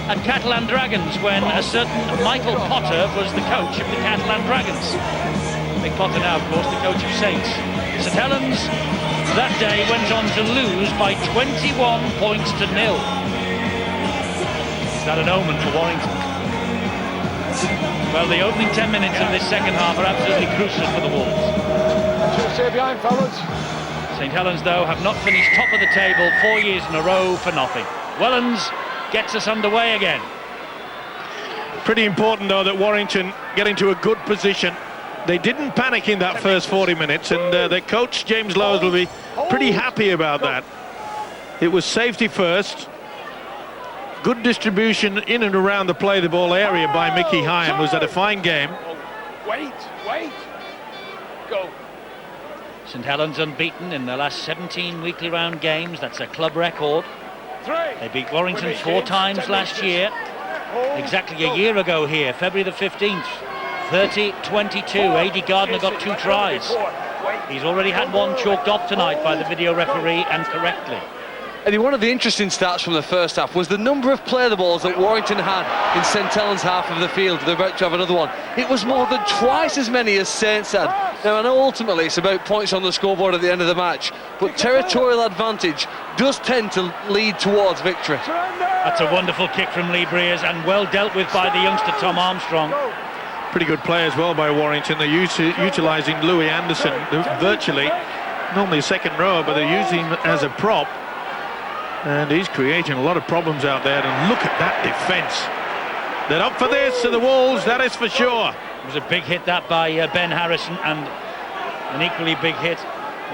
at Catalan Dragons when a certain Michael Potter was the coach of the Catalan Dragons. Mick Potter now, of course, the coach of Saints. St Helens that day went on to lose by 21 points to 0. Is that an omen for Warrington? Well, the opening 10 minutes of this second half are absolutely crucial for the Wolves. Stay behind, fellas. St Helens, though, have not finished top of the table 4 years in a row for nothing. Wellens gets us underway again. Pretty important, though, that Warrington get into a good position. They didn't panic in that first 40 minutes, and their coach, James Lowes, will be pretty happy about that. It was safety first. Good distribution in and around the play the ball area by Mickey Hyam. Was that a fine game? Wait, go. St Helens unbeaten in their last 17 weekly round games. That's a club record. They beat Warrington 4 times last year. Exactly a year ago here, February the 15th. 30-22. A.D. Gardner got 2 tries. He's already had 1 chalked off tonight by the video referee, and correctly. Eddie, one of the interesting stats from the first half was the number of play the balls that Warrington had in St Helens' half of the field. They're about to have another one. It was more than twice as many as Saints had. Now, I know ultimately it's about points on the scoreboard at the end of the match, but territorial advantage does tend to lead towards victory. That's a wonderful kick from Lee Breers, and well dealt with by the youngster Tom Armstrong. Pretty good play as well by Warrington. They're utilising Louis Anderson virtually, normally second row, but they're using him as a prop. And he's creating a lot of problems out there. And look at that defence. They're up for this, to the Wolves, that is for sure. It was a big hit that by Ben Harrison, and an equally big hit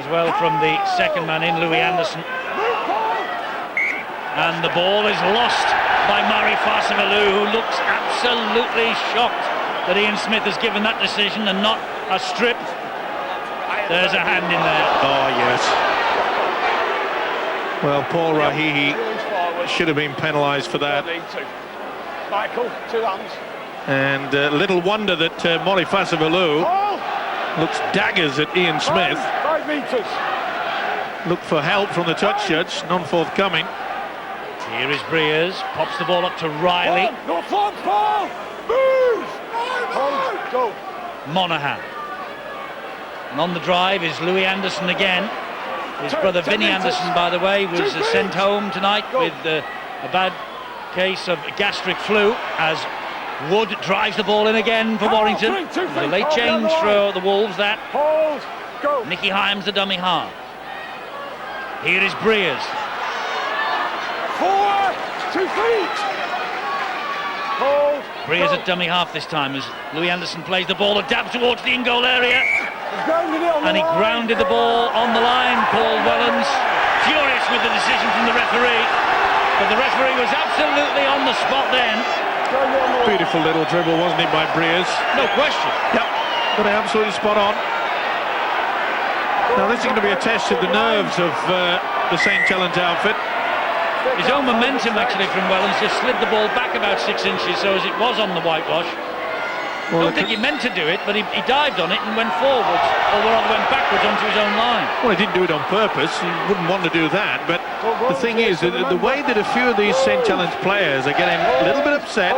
as well from the second man in, Louis Anderson. And the ball is lost by Mari Farsivalou, who looks absolutely shocked that Ian Smith has given that decision and not a strip. There's a hand in there. Oh, yes. Well, Paul Rahihi should have been penalised for that. Michael, 2 hands. And little wonder that Mari Farsivalou looks daggers at Ian Smith. 5 metres. Look for help from the touch judge, none forthcoming. Here is Breers, pops the ball up to Riley. No front, Paul! Move! Go. Monaghan. And on the drive is Louis Anderson again. His brother Vinnie Anderson, by the way, was sent home tonight with a bad case of gastric flu, as Wood drives the ball in again for Warrington. It was a late change for the Wolves, that. Nicky Hyam's the dummy half. Here is Breers. 4, 2 feet. Hold. Breers at dummy half this time as Louis Anderson plays the ball, a dab towards the in-goal area. And he grounded the ball on the line. Paul Wellens furious with the decision from the referee, but the referee was absolutely on the spot then. Beautiful little dribble, wasn't it, by Breers? No question. Yep, got it absolutely spot on. Now this is going to be a test of the nerves of the St Helens outfit. His own momentum actually from Wellens just slid the ball back about 6 inches, so as it was on the whitewash. I don't think he meant to do it, but he dived on it and went forwards, or rather went backwards onto his own line. Well, he didn't do it on purpose. He wouldn't want to do that. But the thing is, the way that a few of these St Helens players are getting a little bit upset,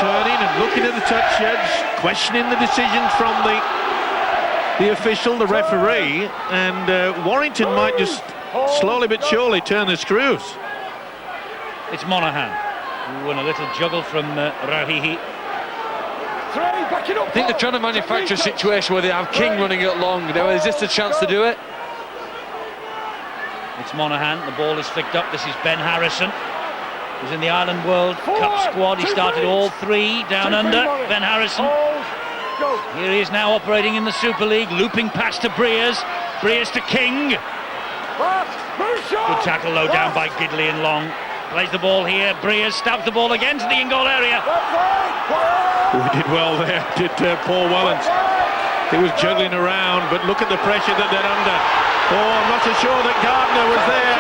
turning and looking at the touch judge, questioning the decisions from the official, the referee, and Warrington might just slowly but surely turn the screws. It's Monaghan, who won a little juggle from Rahihi. I think they're trying to manufacture a situation where they have King running it long. Now, is this the chance to do it? It's Monaghan, the ball is flicked up. This is Ben Harrison, who's in the Ireland World Cup squad. He started all 3 down under, Ben Harrison. Here he is now operating in the Super League, looping past to Breers. Breers to King. Good tackle low down by Gidley and Long. Plays the ball here. Breers stabs the ball again to the in-goal area. We did well there, did Paul Wellens. He was juggling around, but look at the pressure that they're under. Oh, I'm not so sure that Gardner was there.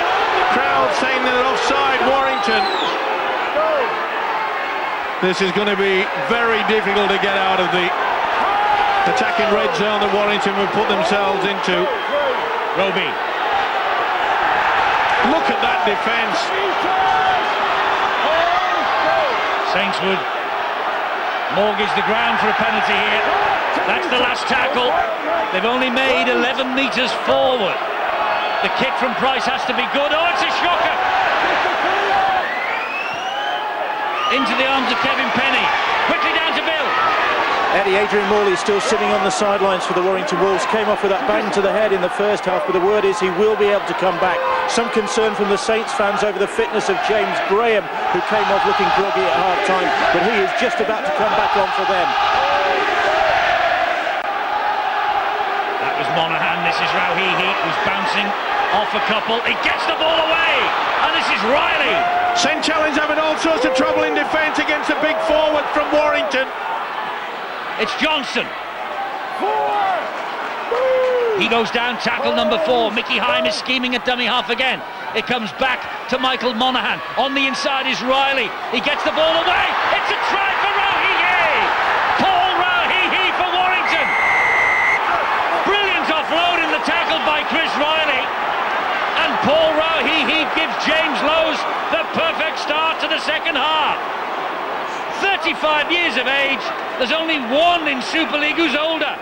Crowd saying that they're offside, Warrington. This is going to be very difficult to get out of the attacking red zone that Warrington will put themselves into. Roby. Look at that defence. Saints would mortgage the ground for a penalty here. That's the last tackle. They've only made 11 metres forward. The kick from Price has to be good. Oh, it's a shocker! Into the arms of Kevin Penny. Quickly down to Bill. Eddie, Adrian Morley still sitting on the sidelines for the Warrington Wolves. Came off with that bang to the head in the first half, but the word is he will be able to come back. Some concern from the Saints fans over the fitness of James Graham, who came off looking groggy at half-time, but he is just about to come back on for them. That was Monaghan. This is Rauhihi, who's bouncing off a couple. He gets the ball away, and this is Riley. St Helens having all sorts of trouble in defence against a big forward from Warrington. It's Johnson. He goes down, tackle number 4. Mickey Heim is scheming at dummy half again. It comes back to Michael Monaghan. On the inside is Riley. He gets the ball away. It's a try for Rauhihi. Paul Rauhihi for Warrington. Brilliant offload in the tackle by Chris Riley. And Paul Rauhihi gives James Lowes the perfect start to the second half. 35 years of age, there's only one in Super League who's older,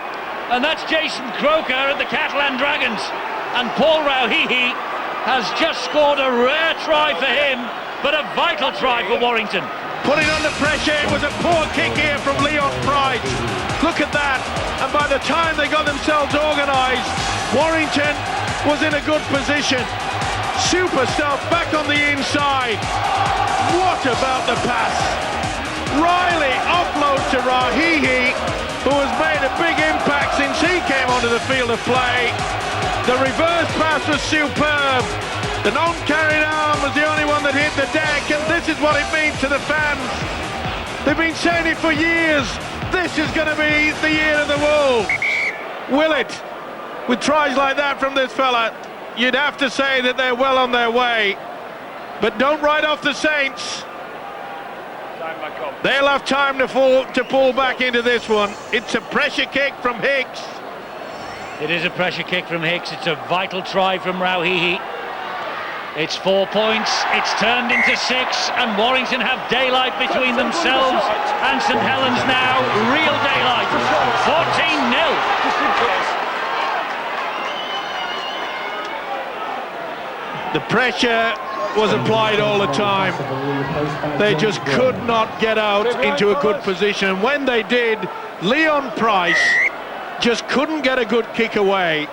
and that's Jason Croker at the Catalan Dragons. And Paul Rauhihi has just scored a rare try for him, but a vital try for Warrington. Putting under pressure, it was a poor kick here from Leon Price. Look at that, and by the time they got themselves organised, Warrington was in a good position. Super stuff back on the inside. What about the pass? Riley offloads to Rauhihi, who has made a big impact since he came onto the field of play. The reverse pass was superb. The non-carried arm was the only one that hit the deck, and this is what it means to the fans. They've been saying it for years. This is going to be the year of the Wolves. Will it? With tries like that from this fella, you'd have to say that they're well on their way. But don't write off the Saints. They'll have time to pull back into this one. It's a pressure kick from Hicks. It is a pressure kick from Hicks. It's a vital try from Rauhihi. It's 4 points. It's turned into 6, and Warrington have daylight between themselves and St Helens now. Real daylight. 14-0. The pressure was applied all the time. They just could not get out into a good position. And when they did, Leon Price just couldn't get a good kick away.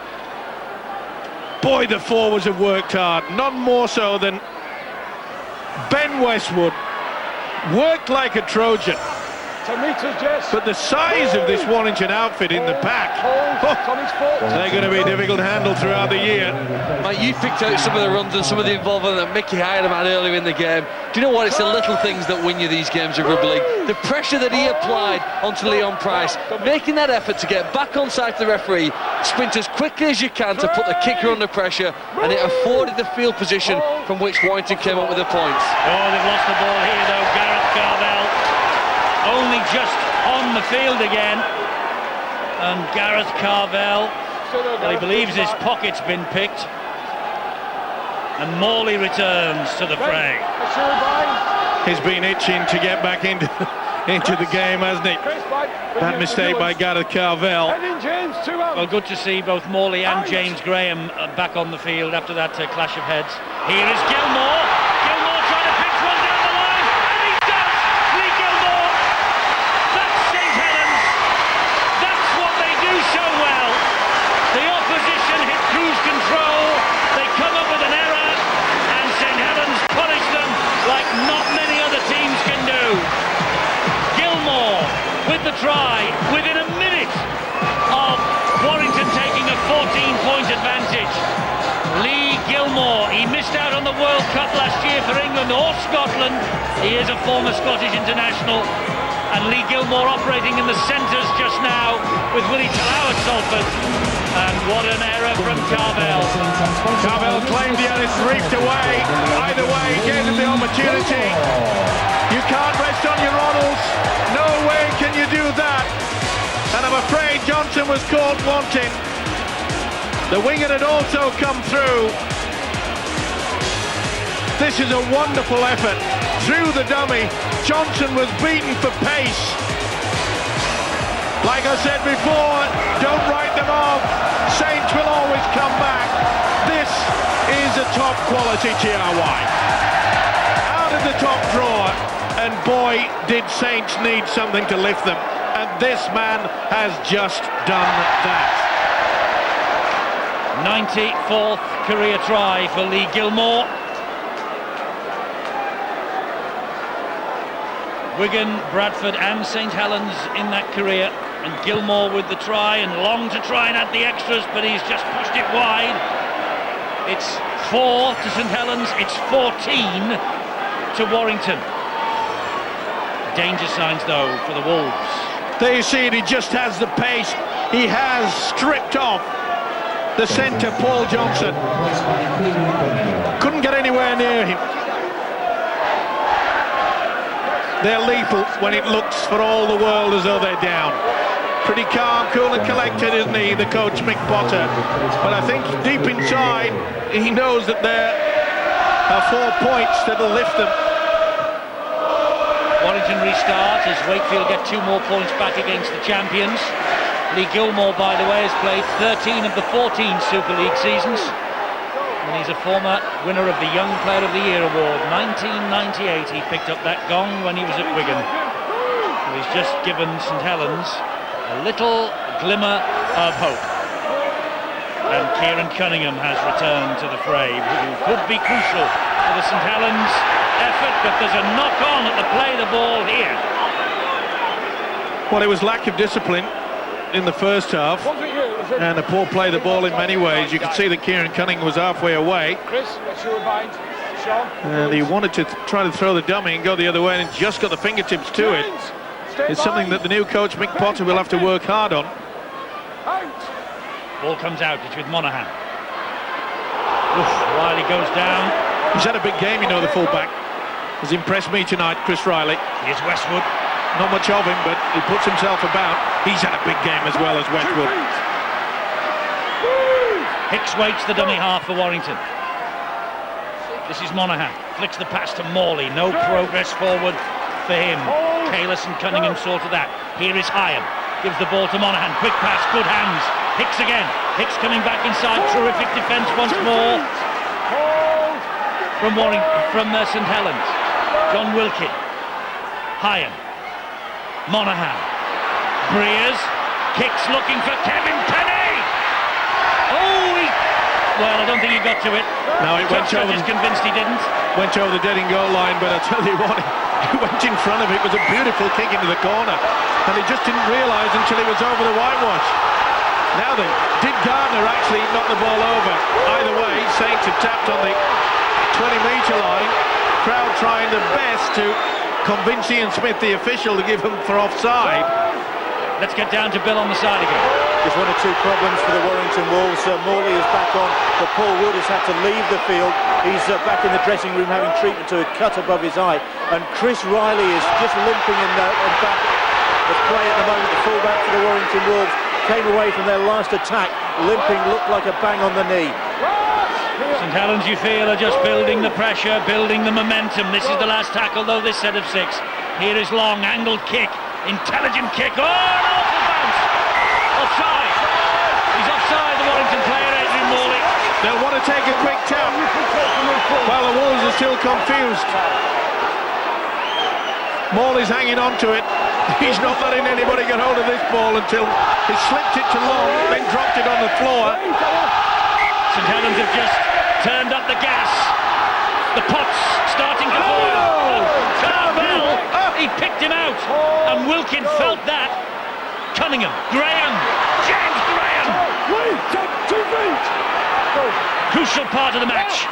Boy, the forwards have worked hard. None more so than Ben Westwood. Worked like a Trojan. But the size of this Warrington outfit in the pack, they're going to be difficult to handle throughout the year. Mate, you picked out some of the runs and some of the involvement that Mickey Hyam had earlier in the game. Do you know what? It's the little things that win you these games of rugby league. The pressure that he applied onto Leon Price, making that effort to get back on side to the referee, sprint as quickly as you can to put the kicker under pressure, and it afforded the field position from which Warrington came up with the points. Oh, they've lost the ball here though. Gareth Carvell only just on the field again, and Gareth Carvell, he believes his pocket's been picked, and Morley returns to the fray. He's been itching to get back into the game, hasn't he? That mistake by Gareth Carvell. Well, good to see both Morley and James Graham back on the field after that clash of heads. Here is Gilmore. Gilmore trying to pitch one down the line, and he does! Lee Gilmore! That's St Helens. That's what they do so well. The opposition hit cruise control. They come up with an error, and St Helens punish them like not many other teams can do. Gilmore with the try within a minute of Warrington taking a 14-point advantage. Lee Gilmore, he missed out on the World Cup last year for England or Scotland. He is a former Scottish international. And Lee Gilmore operating in the centres just now with Willie Talau at Salford. And what an error from Carvell. Carvell claimed he had it briefed away. Either way, he gave him the opportunity. You can't rest on your laurels. No way can you do that. And I'm afraid Johnson was caught wanting. The winger had also come through. This is a wonderful effort through the dummy. Johnson was beaten for pace. Like I said before, don't write them off. Saints will always come back. This is a top quality TRY. Out of the top drawer, and boy, did Saints need something to lift them. And this man has just done that. 94th career try for Lee Gilmore. Wigan, Bradford and St Helens in that career, and Gilmore with the try, and Long to try and add the extras, but he's just pushed it wide. It's 4 to St Helens, it's 14 to Warrington. Danger signs though for the Wolves. There you see it, he just has the pace. He has stripped off the centre, Paul Johnson. Couldn't get anywhere near him. They're lethal when it looks for all the world as though they're down. Pretty calm, cool and collected, isn't he, the coach Mick Potter? But I think deep inside, he knows that there are 4 points that'll lift them. Warrington restart as Wakefield get 2 more points back against the champions. Lee Gilmore, by the way, has played 13 of the 14 Super League seasons. And he's a former winner of the Young Player of the Year award. 1998 he picked up that gong when he was at Wigan. And he's just given St Helens a little glimmer of hope. And Kieran Cunningham has returned to the fray, who could be crucial for the St Helens effort, but there's a knock-on at the play the ball here. Well, it was lack of discipline in the first half, and a poor play the ball in many ways. You could see that Kieran Cunningham was halfway away, and he wanted to try to throw the dummy and go the other way, and just got the fingertips to it. It's something that the new coach Mick Potter will have to work hard on. Ball comes out, it's with Monaghan. Oof, Riley goes down. He's had a big game, you know, the fullback. Has impressed me tonight, Chris Riley. Here's Westwood. Not much of him, but he puts himself about. He's had a big game as well as Westwood. Hicks waits the dummy half for Warrington. This is Monaghan. Flicks the pass to Morley. No progress forward for him. Kalis and Cunningham sorted that. Here is Hyam. Gives the ball to Monaghan. Quick pass, good hands. Hicks again. Hicks coming back inside. Terrific defence once more from St Helens. John Wilkie. Hyam. Monaghan. Breers. Kicks looking for Kevin Penny. Oh, well, I don't think he got to it. No, it went over. He's convinced he didn't. Went over the dead in goal line, but I tell you what, he went in front of it. It was a beautiful kick into the corner, and he just didn't realise until he was over the whitewash. Now then, did Gardner actually knock the ball over? Either way, Saints have tapped on the 20-metre line. Crowd trying their best to convince Ian Smith, the official, to give him for offside. Let's get down to Bill on the side again. Just 1 or 2 problems for the Warrington Wolves. Morley is back on, but Paul Wood has had to leave the field. He's back in the dressing room having treatment to a cut above his eye. And Chris Riley is just limping in back of play at the moment. The fullback for the Warrington Wolves came away from their last attack, limping, looked like a bang on the knee. St Helens, you feel, are just building the pressure, building the momentum. This is the last tackle, though, this set of 6. Here is Long, angled kick, intelligent kick. Oh, an awful bounce! Offside. He's offside, the Warrington player, Adrian Morley. They'll want to take a quick tap while the Wolves are still confused. Morley's hanging on to it. He's not letting anybody get hold of this ball until he slipped it to Long, then dropped it on the floor. St Helens have just turned up the gas. The pot's starting to boil. Carvel! He picked him out, and Wilkin felt that. Cunningham, Graham, James Graham. Crucial part of the match.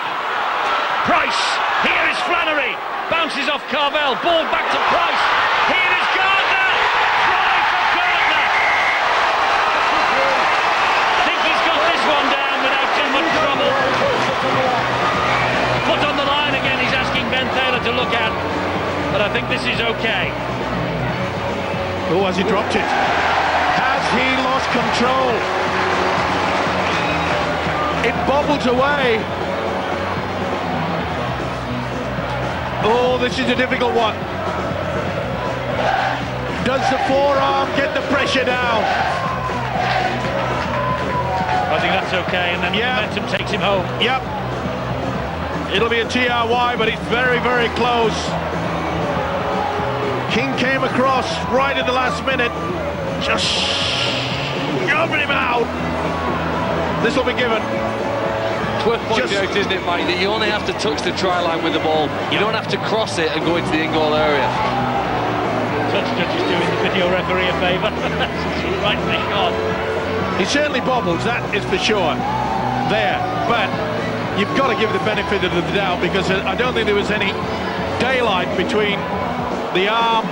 Price, here is Flannery. Bounces off Carvel, ball back to Price. Here is Gardner. Try for Gardner. Think he's got this one down without too much trouble. Foot on the line again, he's asking Ben Taylor to look at. But I think this is okay. Oh, has he dropped it? Has he lost control? It bobbled away. Oh, this is a difficult one. Does the forearm get the pressure down? I think that's okay, and then momentum takes him home. Yep. It'll be a TRY, but it's very, very close. King came across right at the last minute. Just shoving him out. This will be given. It's worth pointing out, isn't it, Mike, that you only have to touch the try line with the ball. You don't have to cross it and go into the in-goal area. Touch judge is doing the video referee a favour. Right in the shot. He certainly bobbles, that is for sure. There, but you've got to give the benefit of the doubt, because I don't think there was any daylight between the arm,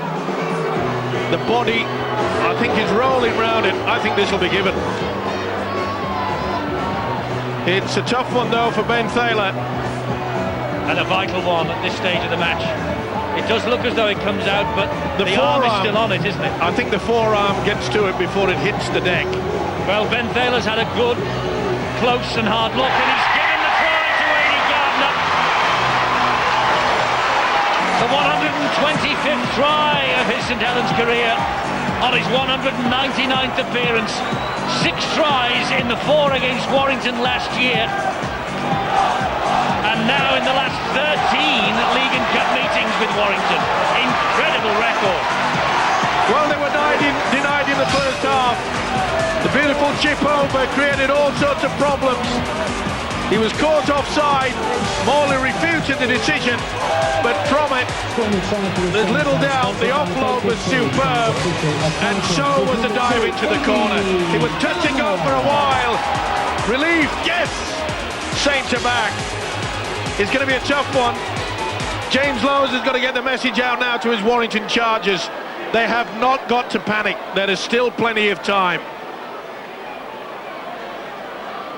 the body. I think he's rolling round it. I think this will be given. It's a tough one though for Ben Thaler. And a vital one at this stage of the match. It does look as though it comes out, but the arm is still on it, isn't it? I think the forearm gets to it before it hits the deck. Well, Ben Thaler's had a good, close and hard look, and he's given the try to Aidy Gardner. The 125th try of his St Helens career on his 199th appearance. 6 tries in the 4 against Warrington last year. And now in the last 13 League and Cup meetings with Warrington. Incredible record. Well, they were denied in the first half. The beautiful chip over created all sorts of problems. He was caught offside. Morley refuted the decision, but from it, there's little doubt the offload was superb, and so was the dive into the corner. It was touch and go for a while. Relief, yes! Saints are back. It's going to be a tough one. James Lowes has got to get the message out now to his Warrington Chargers. They have not got to panic. There is still plenty of time.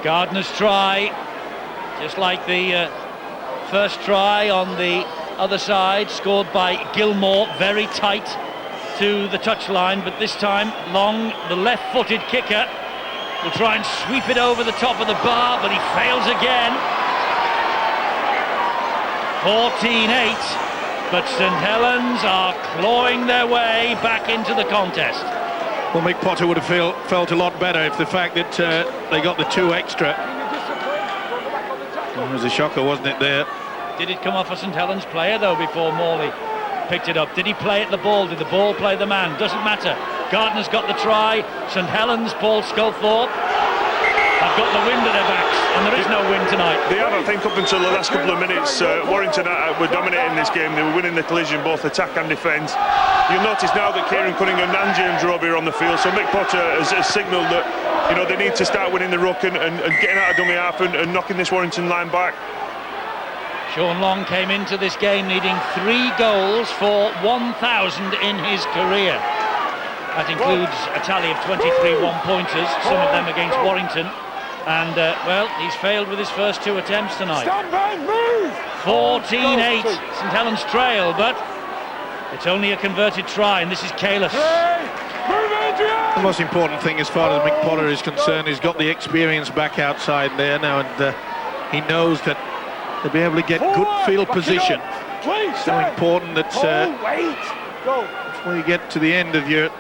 Gardner's try, just like the first try on the other side, scored by Gilmore, very tight to the touchline, but this time Long, the left-footed kicker, will try and sweep it over the top of the bar, but he fails again. 14-8, but St Helens are clawing their way back into the contest. Well, Mick Potter would have felt a lot better if the fact that they got the 2 extra. It was a shocker, wasn't it, there? Did it come off a St Helens player, though, before Morley picked it up? Did he play at the ball? Did the ball play the man? Doesn't matter. Gardner's got the try. St Helens, Paul Sculthorpe, have got the wind at their backs, and there is no wind tonight. They have, I think, up until the last couple of minutes. Warrington were dominating this game. They were winning the collision, both attack and defence. You'll notice now that Kieran Cunningham and James Roby are on the field, so Mick Potter has signalled that, you know, they need to start winning the ruck and getting out of dummy half and knocking this Warrington line back. Sean Long came into this game needing 3 goals for 1,000 in his career. That includes a tally of 23 one-pointers, some of them against Warrington. And, well, he's failed with his first 2 attempts tonight. 14-8, St Helens trail, but it's only a converted try, and this is Calus. The most important thing as far as Mick Potter is concerned, he's got the experience back outside there now, and he knows that they'll be able to get good field position. So important that when you get to the end of your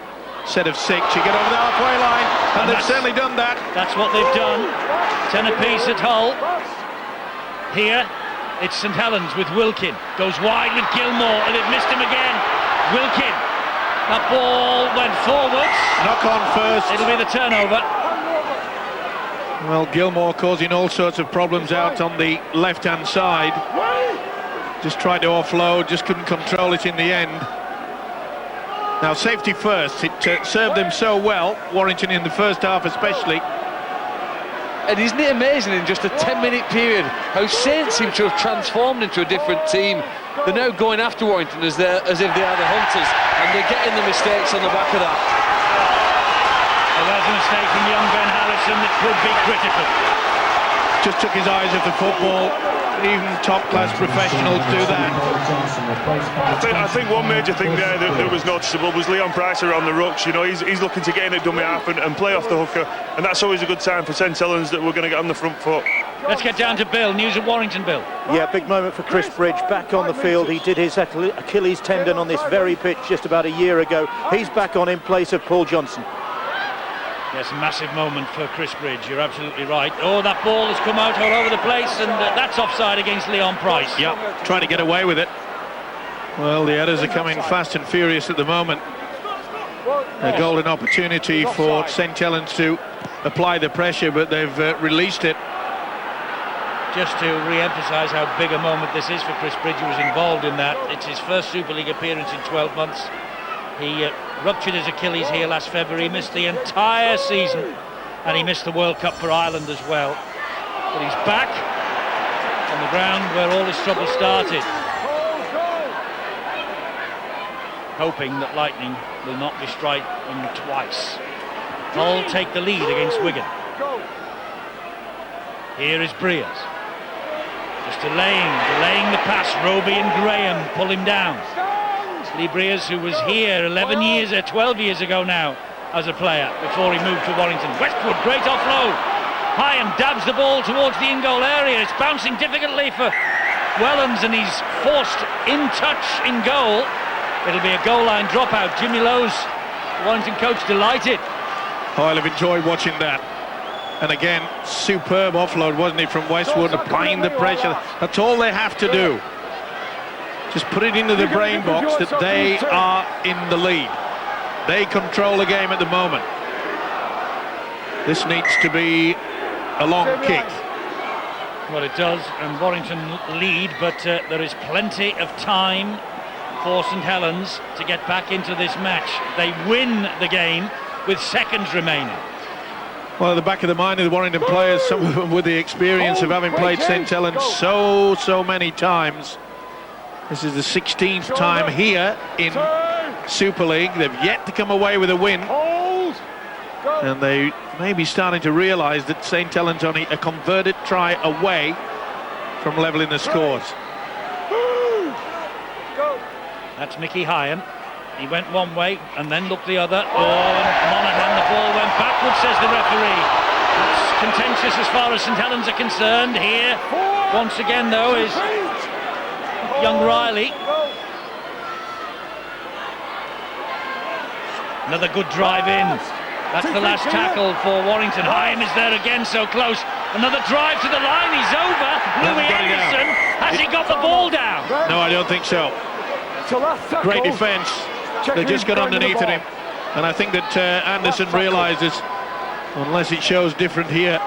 set of 6, you get over the halfway line, and they've certainly done that. That's what they've done. 10 apiece at Hull. Here, it's St Helens with Wilkin. Goes wide with Gilmore, and they've missed him again. Wilkin. That ball went forwards. Knock on first. It'll be the turnover. Well, Gilmore causing all sorts of problems out on the left-hand side. Just tried to offload, just couldn't control it in the end. Now, safety first. It served them so well, Warrington in the first half especially. And isn't it amazing in just a 10-minute period how Saints seem to have transformed into a different team? They're now going after Warrington as if they are the hunters, and they're getting the mistakes on the back of that. Well, there's a mistake from young Ben Harrison that could be critical. Just took his eyes off the football. Even top-class professionals do that. I think one major thing there that was noticeable was Leon Price around the rucks. You know, he's looking to get in at dummy half and play off the hooker, and that's always a good sign for St Helens that we're going to get on the front foot. Let's get down to Bill. News of Warrington, Bill. Yeah, big moment for Chris Bridge, back on the field. He did his Achilles tendon on this very pitch just about a year ago. He's back on in place of Paul Johnson. Yes, a massive moment for Chris Bridge, you're absolutely right. Oh, that ball has come out all over the place, and that's offside against Leon Price. Yeah, trying to get away with it. Well, the others are coming fast and furious at the moment. A golden opportunity for St Helens to apply the pressure, but they've released it. Just to re-emphasise how big a moment this is for Chris Bridge, who was involved in that. It's his first Super League appearance in 12 months. He ruptured his Achilles here last February, missed the entire season, and he missed the World Cup for Ireland as well. But he's back on the ground where all his trouble started, hoping that lightning will not be striking twice. Hull take the lead against Wigan. Here is Breers. Just delaying the pass. Roby and Graham pull him down. Lee Breers, who was here 12 years ago now as a player before he moved to Warrington. Westwood, great offload. Hyam dabs the ball towards the in-goal area. It's bouncing difficultly for Wellens, and he's forced in touch in goal. It'll be a goal line dropout. Jimmy Lowe's Warrington coach delighted. Oh, I'll have enjoyed watching that. And again, superb offload, wasn't it, from Westwood, applying the pressure. That's all they have to do. Just put it into the brain box that they are in the lead. They control the game at the moment. This needs to be a long kick. Well, it does, and Warrington lead, but there is plenty of time for St Helens to get back into this match. They win the game with seconds remaining. Well, at the back of the mind of the Warrington players, some of them with the experience of having played St Helens so many times. This is the 16th time here in Super League. They've yet to come away with a win. And they may be starting to realise that St Helens only a converted try away from levelling the scores. That's Mickey Hyam. He went one way and then looked the other. Oh, Monaghan, the ball went backwards, says the referee. That's contentious as far as St Helens are concerned. Here, once again, though, is young Riley. Another good drive in. That's the last tackle for Warrington. Hyam is there again, so close. Another drive to the line, he's over. Louis Anderson, has he got the ball down? No, I don't think so. Great defence. They just got underneath him. And I think that Anderson realises, unless it shows different here.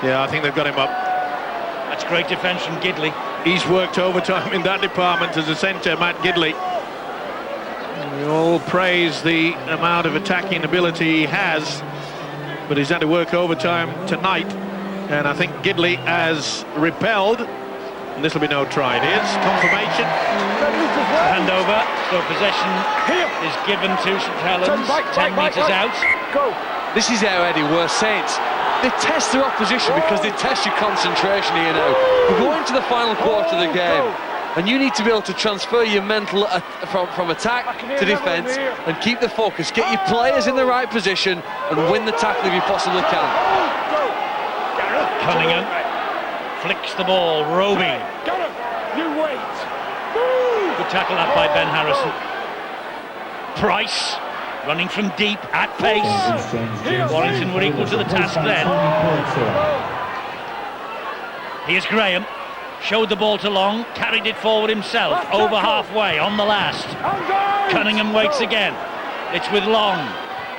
Yeah, I think they've got him up. That's great defence from Gidley. He's worked overtime in that department as a centre, Matt Gidley. We all praise the amount of attacking ability he has, but he's had to work overtime tonight, and I think Gidley has repelled, and this will be no try. Here's confirmation. Hand over, so possession is given to St Helens, 10 metres out. This is how, Eddie, we're Saints. They test their opposition because they test your concentration here now. We're going to the final quarter of the game, and you need to be able to transfer your mental from attack to defence and keep the focus. Get your players in the right position and win the tackle if you possibly can. Cunningham flicks the ball. Roby. Good tackle up by Ben Harrison. Price running from deep at pace. Warrington were equal to the task then. Here's Graham. Showed the ball to Long, carried it forward himself, over halfway on the last. Cunningham waits again. It's with Long.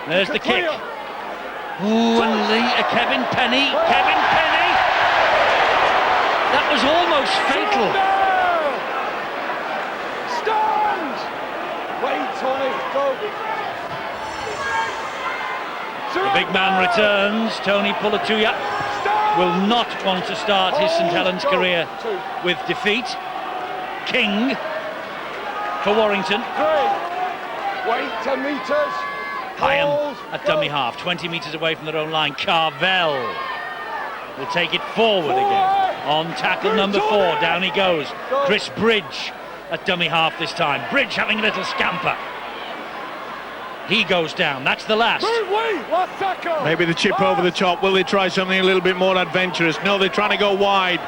There's the kick. Ooh, and Kevin Penny. That was almost fatal. Stand! Wait on it, go. The big man returns. Tony Pulatuya will not want to start his St Helens career with defeat. King for Warrington. Wait 10 metres. Hyam at dummy half, 20 metres away from their own line. Carvel will take it forward again. On tackle number 4, down he goes. Chris Bridge at dummy half this time. Bridge having a little scamper. He goes down. That's the last. Maybe the chip over the top. Will they try something a little bit more adventurous? No, they're trying to go wide.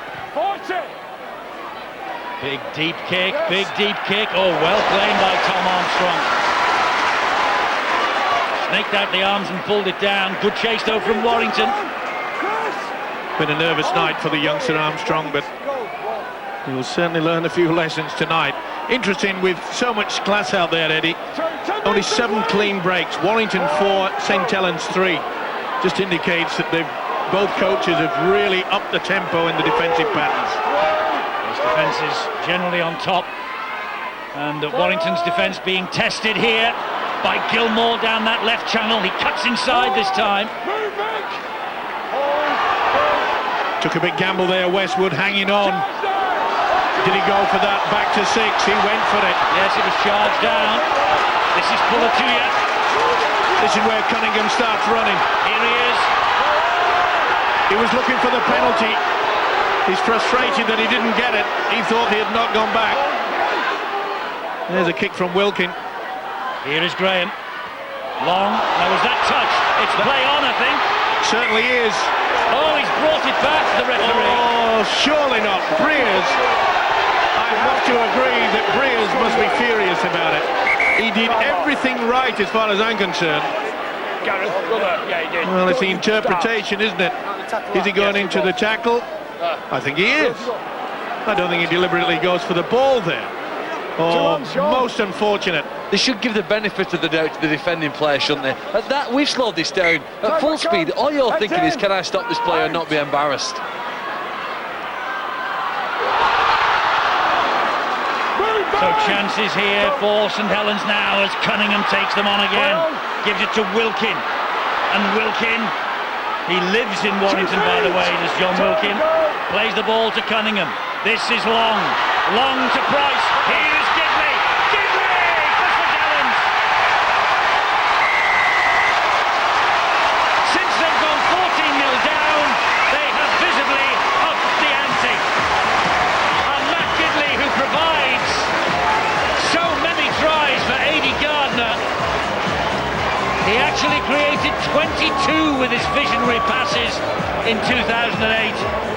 Big deep kick, big deep kick. Oh, well played by Tom Armstrong. Snaked out the arms and pulled it down. Good chase though from Warrington. Been a nervous night for the youngster Armstrong, but he will certainly learn a few lessons tonight. Interesting, with so much class out there, Eddie. Only 7 clean breaks. Warrington 4, St Helens 3. Just indicates that both coaches have really upped the tempo in the defensive patterns. His defence is generally on top, and Warrington's defence being tested here by Gilmore down that left channel. He cuts inside this time. Took a big gamble there, Westwood hanging on. Did he go for that? Back to 6, he went for it. Yes, it was charged down. This is Pullatuya. This is where Cunningham starts running. Here he is. He was looking for the penalty. He's frustrated that he didn't get it. He thought he had not gone back. There's a kick from Wilkin. Here is Graham. Long. Now was that touch? It's play on, I think. Certainly is. Oh, he's brought it back, the referee. Oh, surely not. Breers. I have to agree that Breers must be furious about it. He did everything right as far as I'm concerned. Well, it's the interpretation, isn't it? Is he going into the tackle? I think he is. I don't think he deliberately goes for the ball there. Oh, most unfortunate. They should give the benefit of the doubt to the defending player, shouldn't they? At that, we've slowed this down. At full speed, all you're thinking is, can I stop this player and not be embarrassed? So chances here for St Helens now as Cunningham takes them on again. Gives it to Wilkin. And Wilkin, he lives in Warrington, by the way, does John Wilkin. Plays the ball to Cunningham. This is Long. Long to Price. Here's Gidley. Gidley for St Helens. Since they've gone 14-0 down, they have visibly upped the ante. And Matt Gidley, who provides so many tries for A.D. Gardner, he actually created 22 with his visionary passes in 2008.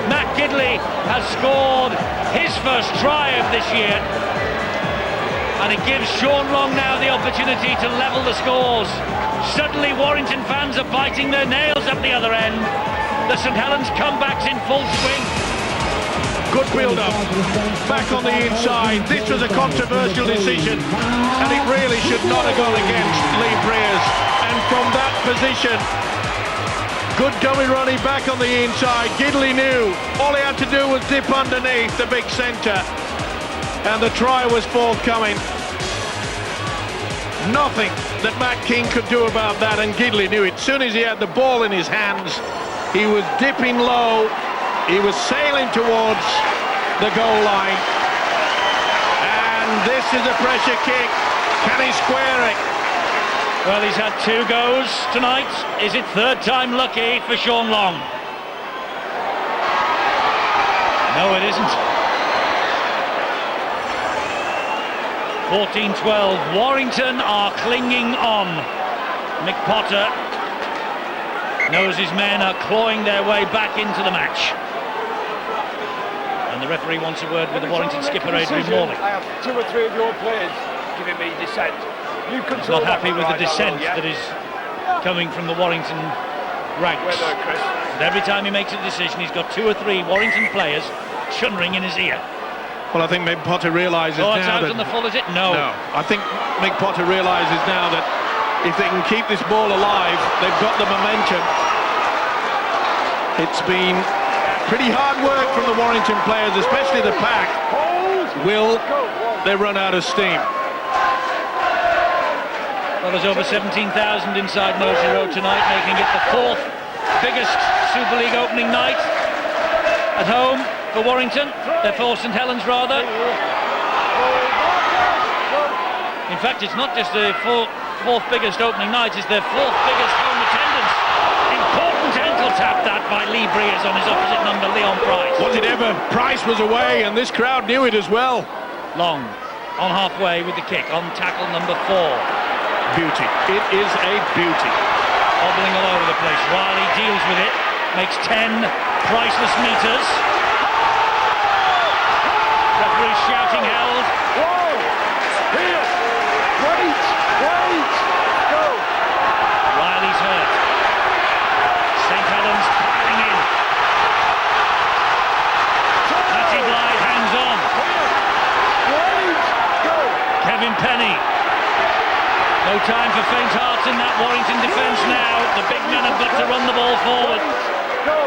Matt Gidley has scored his first try of this year, and it gives Sean Long now the opportunity to level the scores. Suddenly Warrington fans are biting their nails up the other end. The St Helens comeback's in full swing. Good build-up, back on the inside. This was a controversial decision, and it really should not have gone against Lee Breers. And from that position, good dummy running back on the inside. Gidley knew all he had to do was dip underneath the big centre, and the try was forthcoming. Nothing that Matt King could do about that, and Gidley knew it. As soon as he had the ball in his hands, he was dipping low. He was sailing towards the goal line, and this is a pressure kick. Can he square it? Well, he's had 2 goes tonight. Is it third time lucky for Sean Long? No, it isn't. 14-12. Warrington are clinging on. Mick Potter knows his men are clawing their way back into the match. And the referee wants a word with the Warrington skipper, Adrian Morley. I have 2 or 3 of your players giving me dissent. You He's not happy with the dissent that is coming from the Warrington ranks. And every time he makes a decision, he's got 2 or 3 Warrington players chunnering in his ear. Well, I think Mick Potter realises now it's out that... on the full, is it? No. I think Mick Potter realises now that if they can keep this ball alive, they've got the momentum. It's been pretty hard work from the Warrington players, especially the pack. Will they run out of steam? Well, there's over 17,000 inside Mercy Road tonight, making it the 4th biggest Super League opening night at home for Warrington. For St Helens, rather. In fact, it's not just the 4th biggest opening night, it's their 4th biggest home attendance. Important ankle tap that by Lee Breers on his opposite number, Leon Price. Was it ever? Price was away, and this crowd knew it as well. Long on halfway with the kick on tackle number 4. beauty. It is a beauty. Hobbling all over the place. Riley deals with it, makes 10 priceless meters. Referee shouting held. Whoa! Here! Wait! Go! Riley's hurt. St. Helens piling in. Matty Blythe hangs on. Wait! Go! Kevin Penny. No time for faint hearts in that Warrington defence now. The big men have got to run the ball forward. Go!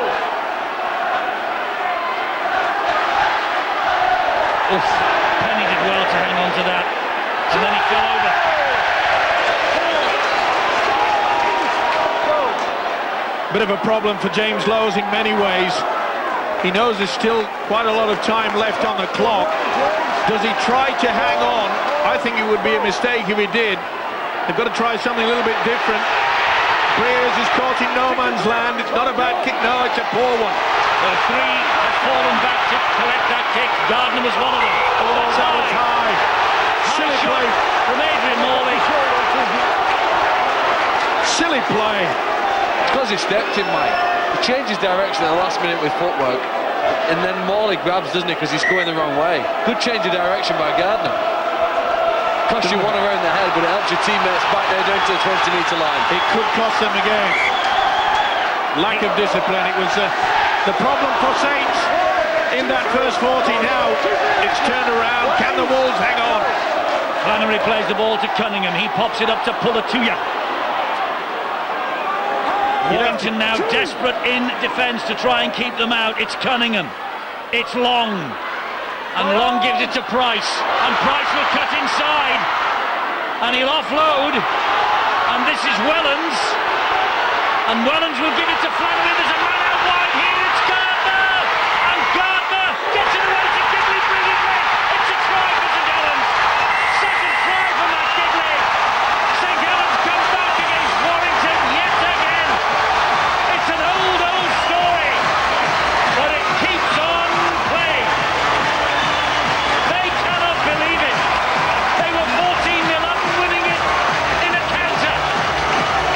Oof. Penny did well to hang on to that. And then he fell over. Bit of a problem for James Lowes in many ways. He knows there's still quite a lot of time left on the clock. Does he try to hang on? I think it would be a mistake if he did. They've got to try something a little bit different. Breers is caught in no man's land. It's not a bad kick, no, it's a poor one. The three have fallen back to collect that kick. Gardner was one of them. Oh, that was high. Silly Shot play. from Adrian Morley. Silly play. It's because he stepped in, Mike. He changes direction at the last minute with footwork, and then Morley grabs, doesn't he, because he's going the wrong way. Good change of direction by Gardner. Cost you one around the head, but it helps your teammates back there down to the 20-metre line. It could cost them again. Lack of discipline. It was the problem for Saints in that first 40. Now it's turned around. Can the Wolves hang on? Flannery plays the ball to Cunningham. He pops it up to Pulatuya. Warrington now desperate in defence to try and keep them out. It's Cunningham. It's Long. And Long gives it to Price. And Price will cut inside. And he'll offload. And this is Wellens. And Wellens will give it to Flannery. There's a man out wide here. It's Gardner. And Gardner gets it away to Gidley brilliantly. It's a try for St. Helens. Second try for Matt Gidley. St. Helens come back against Warrington yet again. It's an old story. But it keeps on playing. They cannot believe it. They were 14-0 up, winning it in a counter.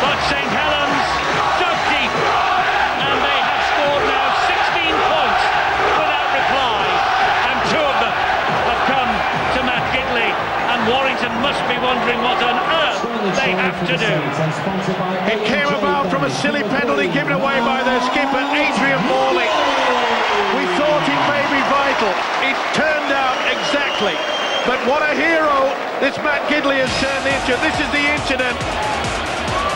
But St. Helens dug deep, and they have scored now 16 points without reply. And two of them have come to Matt Gidley, and Warrington must be wondering what on earth they have to do. It came about from a silly penalty given away by their skipper, Adrian Morley. We thought it may be vital. It turned out exactly. But what a hero this Matt Gidley has turned into. This is the incident.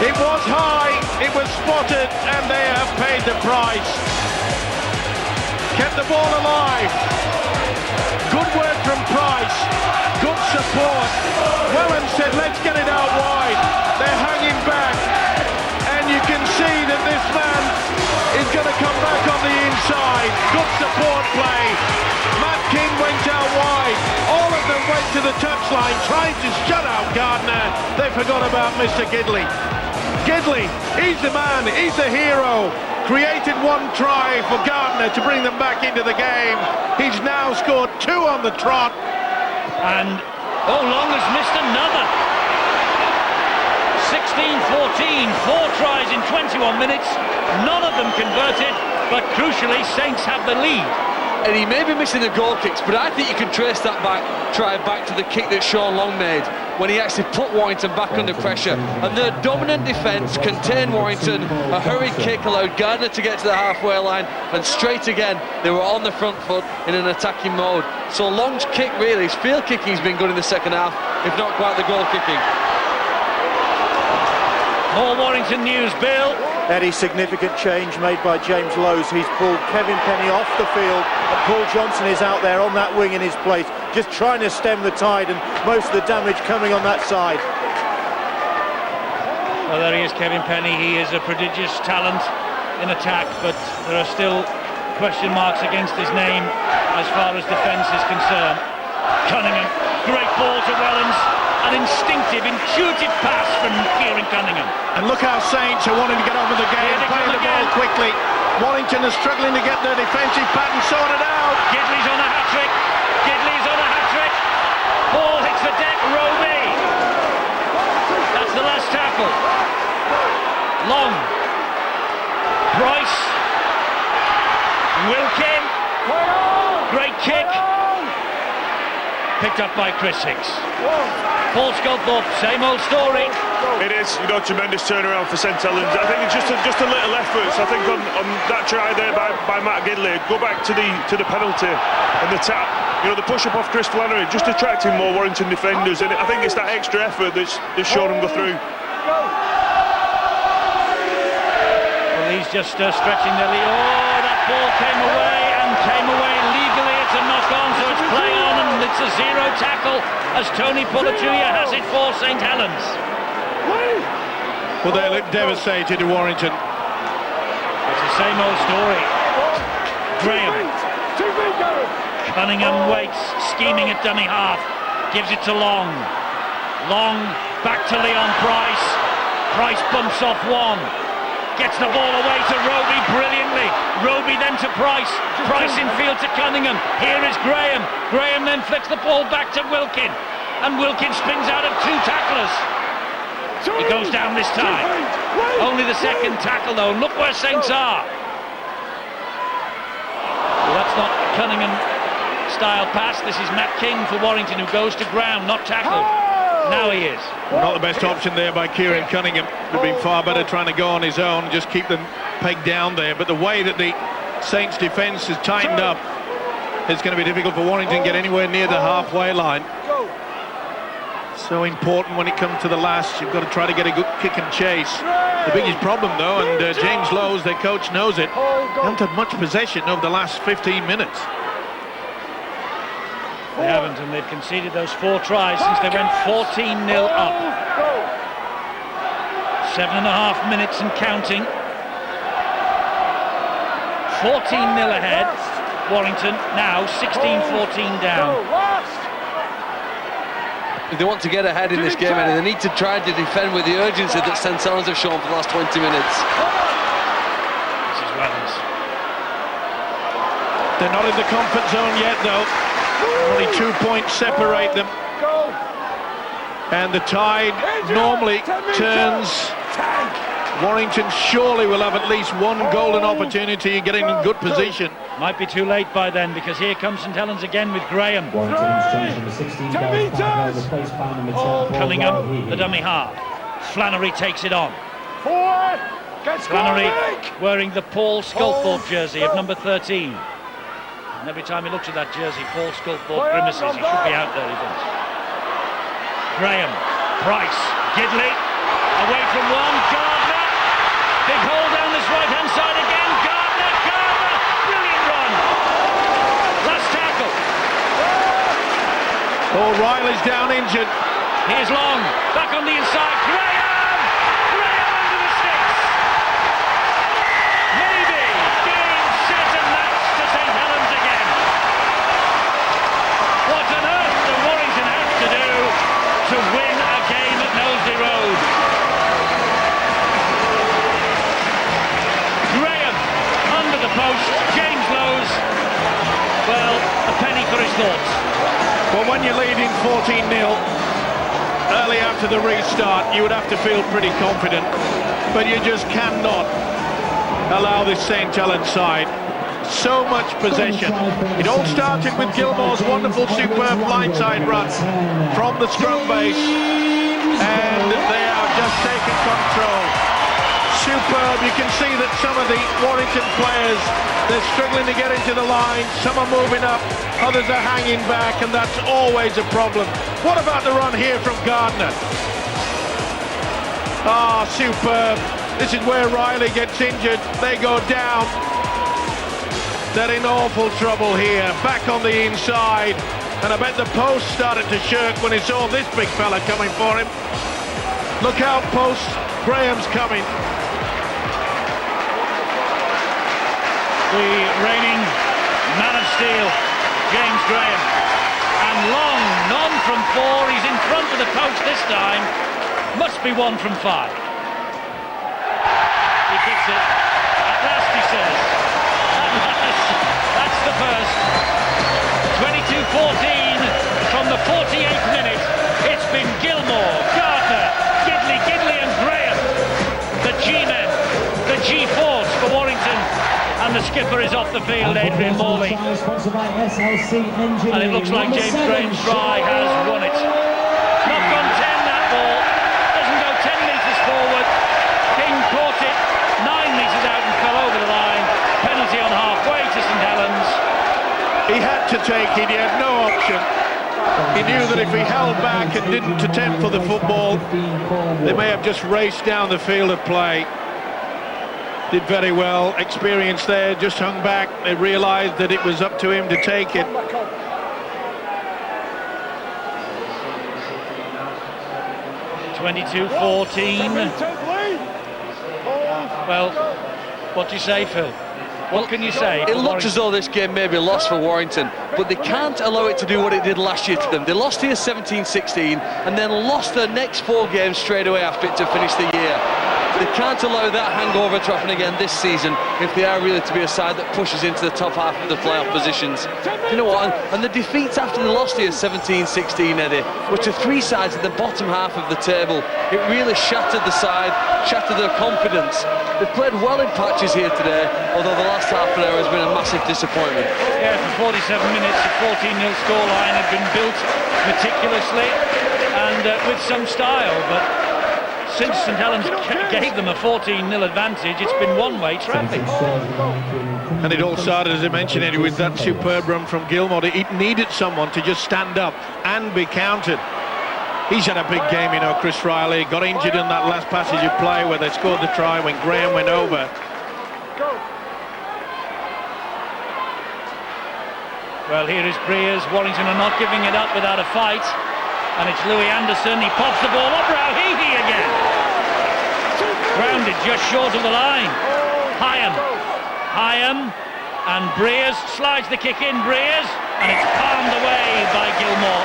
It was high, it was spotted, and they have paid the price. Kept the ball alive. Good work from Price. Good support. Wellens said, let's get it out wide. They're hanging back. And you can see that this man is going to come back on the inside. Good support play. Matt King went out wide. All of them went to the touchline, trying to shut out Gardner. They forgot about Mr. Gidley. Gidley, he's the man, he's the hero. Created one try for Gardner to bring them back into the game. He's now scored 2 on the trot. And Long has missed another. 16-14, 4 tries in 21 minutes, none of them converted, but crucially Saints have the lead. And he may be missing the goal kicks, but I think you can trace that try back to the kick that Sean Long made when he actually put Warrington back under pressure. And their dominant defence contained Warrington. A hurried kick allowed Gardner to get to the halfway line, and straight again they were on the front foot in an attacking mode. So Long's kick, really, his field kicking's been good in the second half, if not quite the goal kicking. More Warrington news, Bill. Eddie, significant change made by James Lowes. He's pulled Kevin Penny off the field, and Paul Johnson is out there on that wing in his place, just trying to stem the tide, and most of the damage coming on that side. Well, there he is, Kevin Penny. He is a prodigious talent in attack, but there are still question marks against his name as far as defence is concerned. Cunningham, great ball to Wellens. An instinctive, intuitive pass from Kieran Cunningham. And look how Saints are wanting to get on with the game, playing the ball quickly. Warrington is struggling to get their defensive pattern sorted out. Gidley's on a hat-trick. Gidley's on a hat-trick. Ball hits the deck, Roby. That's the picked up by Chris Hicks. Paul Sculthorpe, same old story. It is, tremendous turnaround for St Helens. I think it's just a little effort. So I think on that try there by Matt Gidley, go back to the penalty and the tap. The push up off Chris Flannery, just attracting more Warrington defenders, and I think it's that extra effort that's shown him go through. Well, he's just stretching the lead. Oh, that ball came away legally. It's a knock on, so it's play on, and it's a zero tackle as Tony Pulituya has it for St Helens. Well, they look devastated to Warrington. It's the same old story. Graham. Cunningham waits, scheming at dummy half. Gives it to Long. Long back to Leon Price. Price bumps off one. Gets the ball away to Roby brilliantly. Roby then to Price. Price in field to Cunningham. Here is Graham. Graham then flicks the ball back to Wilkin. And Wilkin spins out of two tacklers. He goes down this time. Only the second tackle though. Look where Saints are. Well, that's not a Cunningham style pass. This is Matt King for Warrington, who goes to ground, not tackled. Now he is. Well, not the best option there by Kieran Cunningham. Would have been far better trying to go on his own, just keep them pegged down there. But the way that the Saints defence is tightened up, it's going to be difficult for Warrington to get anywhere near the halfway line. So important when it comes to the last. You've got to try to get a good kick and chase. The biggest problem though, and James Lowe's, their coach, knows it, they haven't had much possession over the last 15 minutes. They haven't, and they've conceded those 4 tries since they went 14-0 up. 7.5 minutes and counting. 14-0 ahead. Warrington now 16-14 down. If they want to get ahead in this game, and they need to try to defend with the urgency that St Helens have shown for the last 20 minutes. This is Weathers. They're not in the comfort zone yet though. Only 2 points separate them. And the tide normally turns. Warrington surely will have at least one golden opportunity, getting in good position. Might be too late by then, because here comes St Helens again with Graham. Cunningham, the dummy half. Flannery takes it on. Flannery wearing the Paul Sculthorpe jersey of number 13. And every time he looks at that jersey, Paul Sculthorpe grimaces. He should be out there, he thinks. Graham, Price, Gidley, away from one, Gardner. Big hole down this right-hand side again. Gardner, brilliant run. Last tackle. Oh, Riley's down injured. Here's Long, back on the inside. Graham under the sticks. Maybe game, set and match to St Helens again. What on earth do Warrington have to do to win a game at Knowsley Road? Graham under the post. James Lowe's, well, a penny for his thoughts. Well, when you're leading 14-0 early after the restart, you would have to feel pretty confident, but you just cannot allow this St Helens side so much possession. It all started with Gilmore's wonderful, superb blindside run from the scrum base, and they are just taking control. Superb. You can see that some of the Warrington players, they're struggling to get into the line. Some are moving up, others are hanging back, and that's always a problem. What about the run here from Gardner? Ah, superb. This is where Riley gets injured. They go down. They're in awful trouble here. Back on the inside. And I bet the post started to shirk when he saw this big fella coming for him. Look out, post. Graham's coming. The reigning man of steel, James Graham. And Long, none from 4. He's in front of the post this time. Must be 1 from 5. He kicks it. At last, he says. That's the first. 22-14 from the 48th minute. It's been Gilmore, Gardner, Gidley and Graham. The G-men, the G-force for Warrington. And the skipper is off the field, Adrian Morley. And it looks like James Graham's try has won it. Not gone 10, that ball. Doesn't go 10 metres forward. King caught it 9 metres out and fell over the line. Penalty on halfway to St Helens. He had to take it, he had no option. He knew that if he held back and didn't attempt for the football, they may have just raced down the field of play. Did very well, experience there, just hung back. They realised that it was up to him to take it. (22-14). Well, what do you say, Phil? What can you say? It looks as though this game may be lost for Warrington, but they can't allow it to do what it did last year to them. They lost here 17-16 and then lost their next 4 games straight away after it to finish the year. They can't allow that hangover to happen again this season if they are really to be a side that pushes into the top half of the playoff positions. You know what, and the defeats after they lost here 17-16, Eddie, were to 3 sides at the bottom half of the table. It really shattered the side, shattered their confidence. They've played well in patches here today, although the last half an hour has been a massive disappointment. Yeah, for 47 minutes, a 14-0 scoreline had been built meticulously and with some style, but since St Helens gave them a 14-0 advantage, it's been one-way traffic. And it all started, as I mentioned, Eddie, with that superb run from Gilmore. It needed someone to just stand up and be counted. He's had a big game, you know, Chris Riley. Got injured in that last passage of play where they scored the try when Graham went over. Well, here is Breers. Warrington are not giving it up without a fight. And it's Louis Anderson. He pops the ball up. Rauhihi again. Grounded just short of the line. Hyam. And Breers slides the kick in. Breers. And it's palmed away by Gilmore.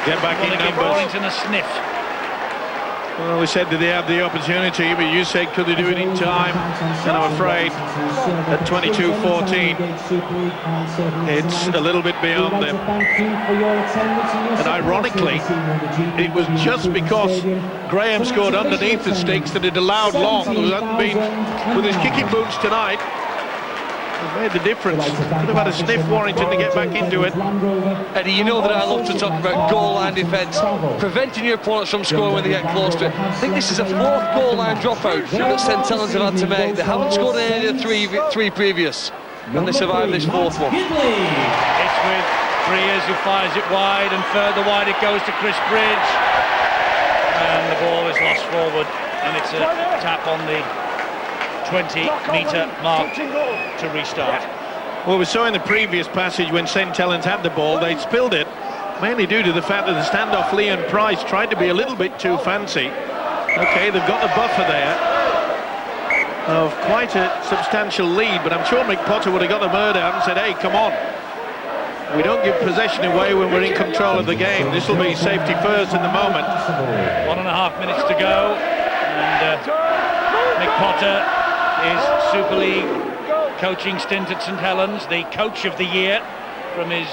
Get back in Give numbers. Warrington a sniff. Well, we said that they have the opportunity, but you said could they do it in time? And I'm afraid at 22-14, it's a little bit beyond them. And ironically, it was just because Graham scored underneath the sticks that it allowed Long, who hadn't been with his kicking boots tonight, made the difference. Could have had a sniff, Warrington, to get back into it. Eddie, you know that I love to talk about goal line defence, preventing your opponents from scoring when they get close to it. I think this is a 4th goal line dropout that St Helens have had to make. They haven't scored in any of the three previous, and they survived this 4th one. It's with Breers who fires it wide, and further wide it goes to Chris Bridge. And the ball is lost forward, and it's a tap on the 20-metre mark to restart. Well, we saw in the previous passage when St Helens had the ball, they spilled it, mainly due to the fact that the standoff Leon Price tried to be a little bit too fancy. Okay, they've got the buffer there of quite a substantial lead, but I'm sure Mick Potter would have got the bird out and said, hey, come on. We don't give possession away when we're in control of the game. This will be safety first in the moment. 1.5 minutes to go, and Mick Potter is Super League coaching stint at St Helens, the coach of the year from his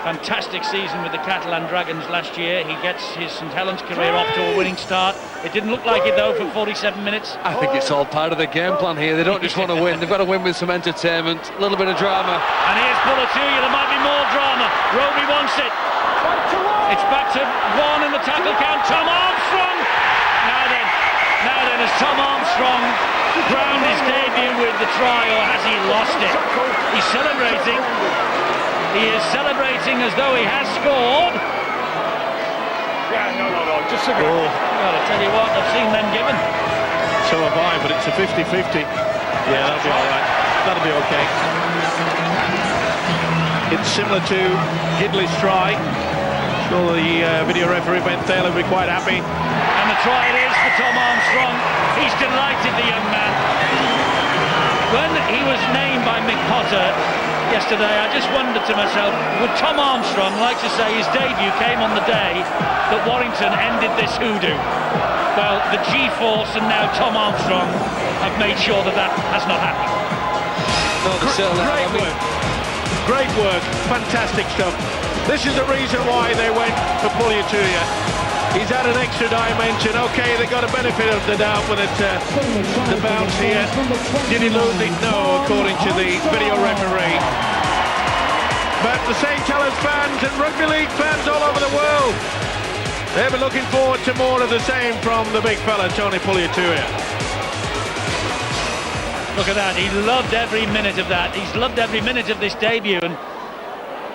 fantastic season with the Catalan Dragons last year. He gets his St Helens career off to a winning start. It didn't look like it though for 47 minutes. I think it's all part of the game plan here. They don't just want to win, they've got to win with some entertainment, a little bit of drama. And here's Bulatuya, there might be more drama. Roby wants it. It's back to 1 in the tackle count. Tom Armstrong! Now then, has Tom Armstrong ground his debut with the try, or has he lost it? He's celebrating. He is celebrating as though he has scored. Yeah, no, just a go. Well, I tell you what, I've seen them given. So have I, but it's a 50-50. Yeah, that'll be all right. That'll be okay. It's similar to Gidley's try. Sure, the video referee Ben Thaler will be quite happy. And the try it is for Tom Armstrong. He's delighted, the young man. When he was named by Mick Potter yesterday, I just wondered to myself, would Tom Armstrong like to say his debut came on the day that Warrington ended this hoodoo? Well, the G-Force and now Tom Armstrong have made sure that that has not happened. No, they certainly Great have. work. Great work. Fantastic stuff. This is the reason why they went for Bulatuya. He's had an extra dimension. Okay, they got a benefit of the doubt with it, the bounce here. Did he lose it? No, according to the video referee. But the St. Helens fans and rugby league fans all over the world, they've been looking forward to more of the same from the big fella, Tony Pugliatuia. Look at that, he loved every minute of that. He's loved every minute of this debut, and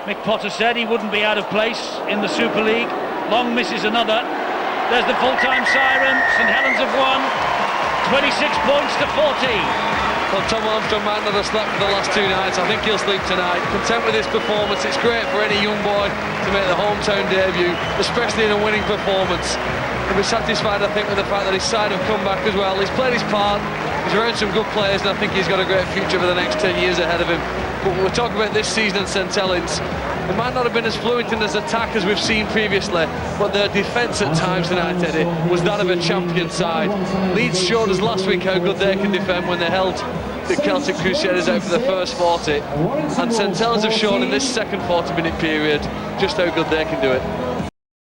Mick Potter said he wouldn't be out of place in the Super League. Long misses another. There's the full-time siren. St Helens have won 26 points to 14. Well, Tom Armstrong might not have slept for the last 2 nights. I think he'll sleep tonight. Content with his performance. It's great for any young boy to make the hometown debut, especially in a winning performance. He'll be satisfied, I think, with the fact that his side have come back as well. He's played his part. He's around some good players, and I think he's got a great future for the next 10 years ahead of him. But we're talking about this season at St Helens. They might not have been as fluent in as attack as we've seen previously, but their defence at times tonight, Eddie, was that of a champion side. Leeds showed us last week how good they can defend when they held the Celtic Crusaders out for the first 40. And St Helens have shown in this second 40-minute period just how good they can do it.